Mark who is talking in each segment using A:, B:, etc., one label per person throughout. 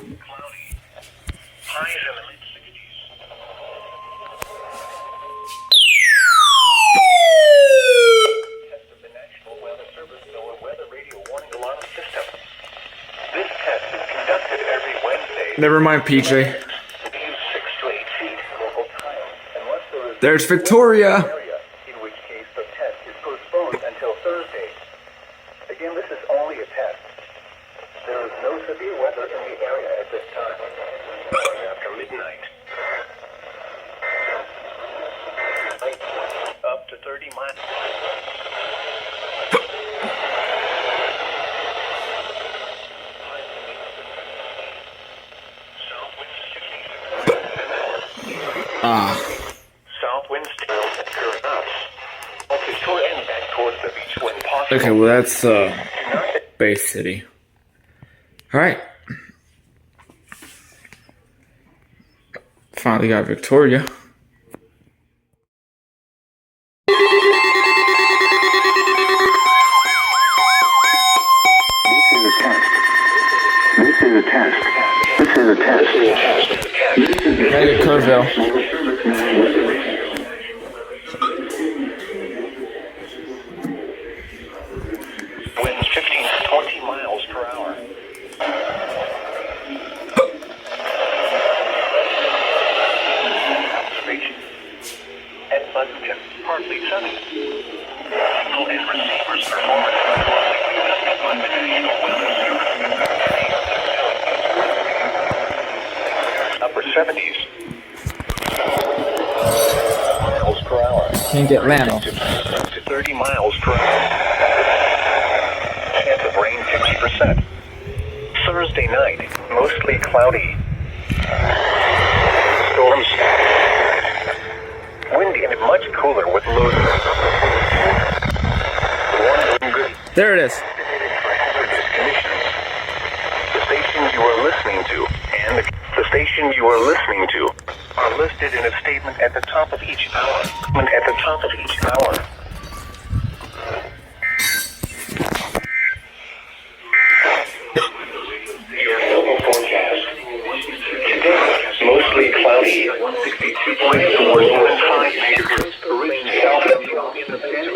A: Cloudy. Highs in the mid-60s. Test of the National Weather Service NOAA Weather Radio Warning Alarm System. This test is conducted every Wednesday.
B: Never mind, PJ.
A: View 6 to 8 feet local time. Unless there is
B: There's Victoria.
A: area, in which case the test is postponed until Thursday. Again, this is only a test. There is no severe weather in the area at this time. After midnight. Up to 30 miles. South winds 56
B: Ah.
A: South winds at current knots. To shore and back towards the beach when possible.
B: Okay, well that's Bay City. All right. Finally got Victoria.
A: This is a test.
B: Mega Kerrville.
A: Winds 15 to 20 miles per hour. Station. At Buddington, partly sunny. Signal and receivers performance closely tested by the National Weather Service. Upper 70s. Miles per hour.
B: Can't get Lano.
A: To 30 miles per hour. Chance of rain 50%. Thursday night, mostly cloudy. Storms. Windy and much cooler with lows.
B: There it is.
A: The stations you are listening to and the station you are listening to are listed in a statement at the top of each hour. Your local forecast. Today, mostly cloudy. 162.4 neighborhoods. South of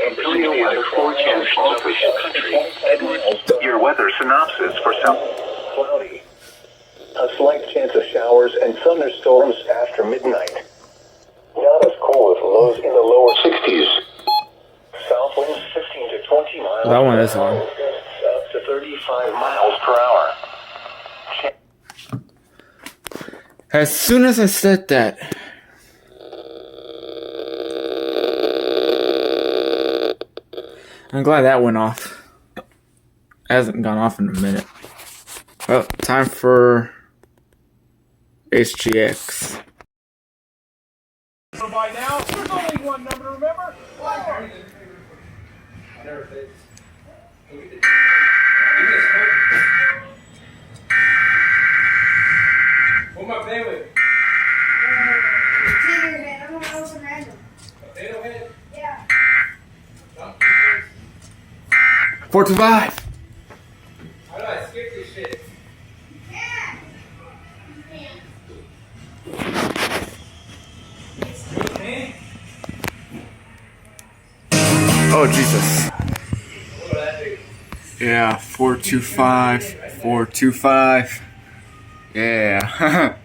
A: Imperial weather forecast official country. Your weather synopsis for South. Cloudy. A slight chance of showers and thunderstorms after midnight. Not as cool as lows in the lower 60s. South winds 15 to 20 miles.
B: That one is on.
A: Up to 35 miles per hour.
B: As soon as I said that, I'm glad that went off. It hasn't gone off in a minute. Well, time for HGX.
C: By now, there's only one number, remember? What am I playing with?
D: Tiger head. I'm gonna open random.
C: Potato head?
D: Yeah.
C: Donkey face?
B: 4 to 5.
C: How do I skip this shit?
D: Yeah.
C: Man.
B: Oh, Jesus.
C: What do I do?
B: Yeah, 425. 425. Yeah.